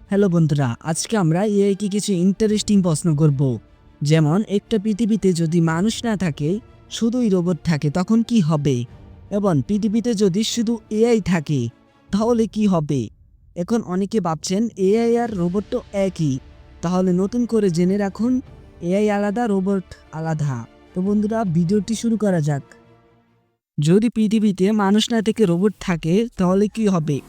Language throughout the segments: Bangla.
হ্যালো বন্ধুরা, আজকে আমরা এআইকে কিছু ইন্টারেস্টিং প্রশ্ন করব। যেমন একটা পৃথিবীতে যদি মানুষ না থাকে, শুধুই রোবট থাকে, তখন কি হবে? এবং পৃথিবীতে যদি শুধু এআই থাকে, তাহলে কি হবে? এখন অনেকে ভাবছেন এআই আর রোবট তো একই। তাহলে নতুন করে জেনে রাখুন, এআই আলাদা, রোবট আলাদা। তো বন্ধুরা, ভিডিওটি শুরু করা যাক। যদি পৃথিবীতে মানুষ না থেকে রোবট থাকে, তাহলে কি হবে?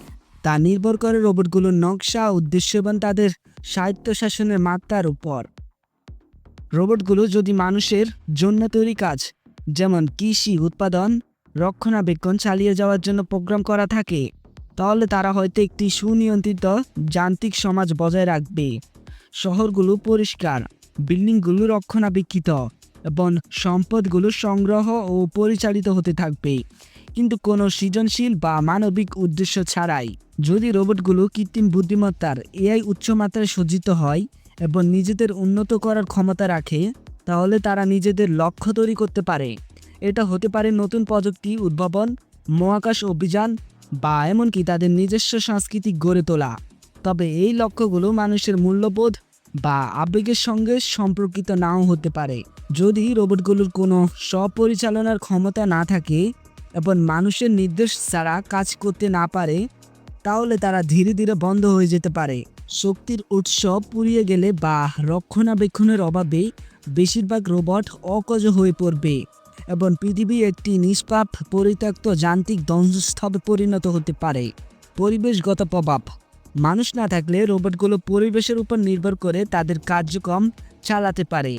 তা নির্ভর করে রোবটগুলোর নকশা, উদ্দেশ্য এবং তাদের স্বায়ত্তশাসনের মাত্রার উপর। রোবটগুলো যদি মানুষের জন্য তৈরি কাজ, যেমন কৃষি উৎপাদন, রক্ষণাবেক্ষণ চালিয়ে যাওয়ার জন্য প্রোগ্রাম করা থাকে, তাহলে তারা হয়তো একটি সুনিয়ন্ত্রিত যান্ত্রিক সমাজ বজায় রাখবে। শহরগুলো পরিষ্কার, বিল্ডিংগুলো রক্ষণাবেক্ষিত এবং সম্পদগুলো সংগ্রহ ও পরিচালিত হতে থাকবে, কিন্তু কোনো সৃজনশীল বা মানবিক উদ্দেশ্য ছাড়াই। যদি রোবটগুলো কৃত্রিম বুদ্ধিমত্তার এআই উচ্চমাত্রায় সজ্জিত হয় এবং নিজেদের উন্নত করার ক্ষমতা রাখে, তাহলে তারা নিজেদের লক্ষ্য তৈরি করতে পারে। এটা হতে পারে নতুন প্রযুক্তি উদ্ভাবন, মহাকাশ অভিযান, বা এমনকি তাদের নিজস্ব সংস্কৃতি গড়ে তোলা। তবে এই লক্ষ্যগুলো মানুষের মূল্যবোধ বা আবেগের সঙ্গে সম্পর্কিত নাও হতে পারে। যদি রোবটগুলোর কোনো স্বপরিচালনার ক্ষমতা না থাকে এবং মানুষের নির্দেশ ছাড়া কাজ করতে না পারে, তাহলে তারা ধীরে ধীরে বন্ধ হয়ে যেতে পারে। শক্তির উৎস পুড়িয়ে গেলে বা রক্ষণাবেক্ষণের অভাবে বেশিরভাগ রোবট অকাজ হয়ে পড়বে এবং পৃথিবী একটি নিষ্পাপ পরিত্যক্ত যান্ত্রিক ধ্বংসস্তূপে পরিণত হতে পারে। পরিবেশগত প্রভাব: মানুষ না থাকলে রোবটগুলো পরিবেশের উপর নির্ভর করে তাদের কার্যক্রম চালাতে পারে।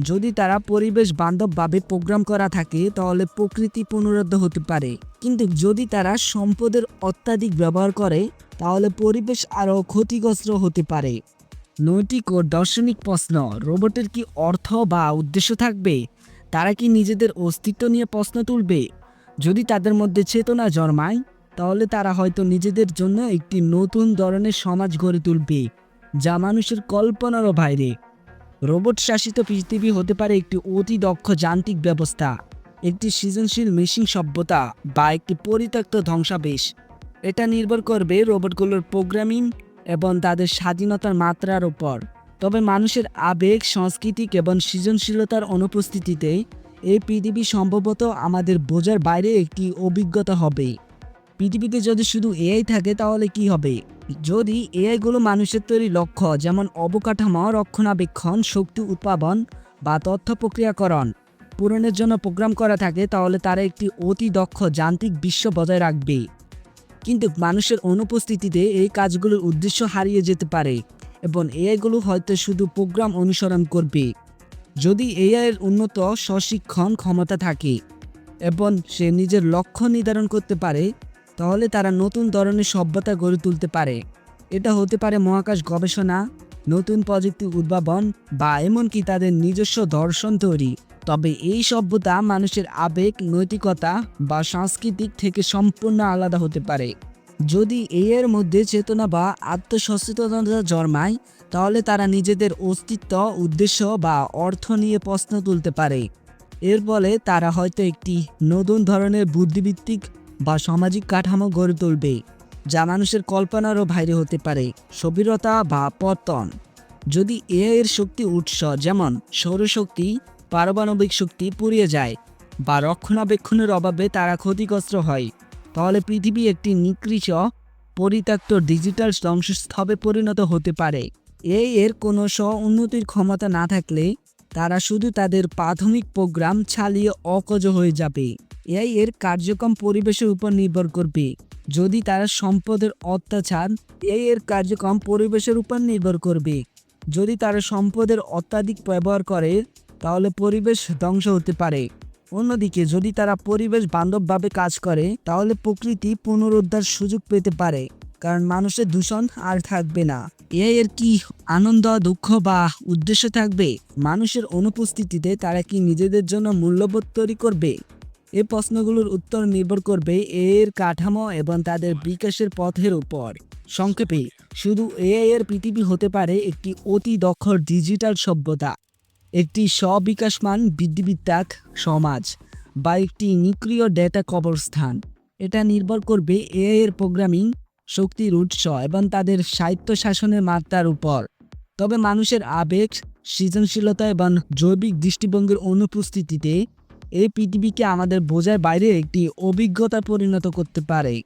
যদি তারা পরিবেশ বান্ধবভাবে প্রোগ্রাম করা থাকে, তাহলে প্রকৃতি পুনরুদ্ধার হতে পারে। কিন্তু যদি তারা সম্পদের অত্যাধিক ব্যবহার করে, তাহলে পরিবেশ আরও ক্ষতিগ্রস্ত হতে পারে। নৈতিক ও দার্শনিক প্রশ্ন: রোবটের কি অর্থ বা উদ্দেশ্য থাকবে? তারা কি নিজেদের অস্তিত্ব নিয়ে প্রশ্ন তুলবে? যদি তাদের মধ্যে চেতনা জন্মায়, তাহলে তারা হয়তো নিজেদের জন্য একটি নতুন ধরনের সমাজ গড়ে তুলবে, যা মানুষের কল্পনারও বাইরে। রোবট শাসিত পৃথিবী হতে পারে একটি অতি দক্ষ যান্ত্রিক ব্যবস্থা, একটি সৃজনশীল মেশিন সভ্যতা, বা একটি পরিত্যক্ত ধ্বংসাবেশ। এটা নির্ভর করবে রোবটগুলোর প্রোগ্রামিং এবং তাদের স্বাধীনতার মাত্রার উপর। তবে মানুষের আবেগ, সাংস্কৃতিক এবং সৃজনশীলতার অনুপস্থিতিতে এই পৃথিবী সম্ভবত আমাদের বোঝার বাইরে একটি অভিজ্ঞতা হবে। পৃথিবীতে যদি শুধু এআই থাকে, তাহলে কি হবে? যদি এআইগুলো মানুষের তৈরি লক্ষ্য, যেমন অবকাঠামো, রক্ষণাবেক্ষণ, শক্তি উৎপাদন বা তথ্য প্রক্রিয়াকরণ পূরণের জন্য প্রোগ্রাম করা থাকে, তাহলে তারা একটি অতি দক্ষ যান্ত্রিক বিশ্ব বজায় রাখবে। কিন্তু মানুষের অনুপস্থিতিতে এই কাজগুলোর উদ্দেশ্য হারিয়ে যেতে পারে এবং এআইগুলো হয়তো শুধু প্রোগ্রাম অনুসরণ করবে। যদি এআই এর উন্নত স্বশিক্ষণ ক্ষমতা থাকে এবং সে নিজের লক্ষ্য নির্ধারণ করতে পারে, তাহলে তারা নতুন ধরনের সভ্যতা গড়ে তুলতে পারে। এটা হতে পারে মহাকাশ গবেষণা, নতুন প্রযুক্তি উদ্ভাবন, বা এমনকি তাদের নিজস্ব দর্শন তৈরি। তবে এই সভ্যতা মানুষের আবেগ, নৈতিকতা বা সাংস্কৃতিক থেকে সম্পূর্ণ আলাদা হতে পারে। যদি এর মধ্যে চেতনা বা আত্মসচেতনতা জন্মায়, তাহলে তারা নিজেদের অস্তিত্ব, উদ্দেশ্য বা অর্থ নিয়ে প্রশ্ন তুলতে পারে। এর ফলে তারা হয়তো একটি নতুন ধরনের বুদ্ধিভিত্তিক বা সামাজিক কাঠামো গড়ে তুলবে, যা মানুষের কল্পনারও বাইরে হতে পারে। স্থবিরতা বা পতন: যদি এআই এর শক্তি উৎস, যেমন সৌরশক্তি, পারমাণবিক শক্তি পুড়িয়ে যায় বা রক্ষণাবেক্ষণের অভাবে তারা ক্ষতিগ্রস্ত হয়, তাহলে পৃথিবী একটি নিকৃষ্ট, পরিত্যক্ত ডিজিটাল ধ্বংসস্তূপে পরিণত হতে পারে। এআই এর কোনো স্ব-উন্নতির ক্ষমতা না থাকলে তারা শুধু তাদের প্রাথমিক প্রোগ্রাম চালিয়ে অকাজ হয়ে যাবে। এআই এর কার্যক্রম পরিবেশের উপর নির্ভর করবে। যদি তারা সম্পদের অত্যাচার, এআই এর কার্যক্রম পরিবেশের উপর নির্ভর করবে। যদি তারা সম্পদের অত্যাধিক ব্যবহার করে, তাহলে পরিবেশ ধ্বংস হতে পারে। অন্যদিকে যদি তারা পরিবেশ বান্ধবভাবে কাজ করে, তাহলে প্রকৃতি পুনরুদ্ধার সুযোগ পেতে পারে, কারণ মানুষের দূষণ আর থাকবে না। এআই এর কি আনন্দ, দুঃখ বা উদ্দেশ্য থাকবে? মানুষের অনুপস্থিতিতে তারা কি নিজেদের জন্য মূল্যবোধ তৈরি করবে? এই প্রশ্নগুলোর উত্তর নির্ভর করবে এর কাঠামো এবং তাদের বিকাশের পথের উপর। সংক্ষেপে, শুধু এআই এর পৃথিবী হতে পারে একটি অতি দক্ষ ডিজিটাল সভ্যতা, একটি স্ববিকাশমান বুদ্ধিবৃত্তাক সমাজ, বা একটি নিউক্লিয় ডেটা কবরস্থান। এটা নির্ভর করবে এআই এর প্রোগ্রামিং, শক্তির উৎস এবং তাদের স্বায়ত্তশাসনের মাত্রার উপর। তবে মানুষের আবেগ, সৃজনশীলতা এবং জৈবিক দৃষ্টিভঙ্গির অনুপস্থিতিতে এই পৃথিবীকে আমাদের বোঝার বাইরে একটি অভিজ্ঞতা পরিণত করতে পারে।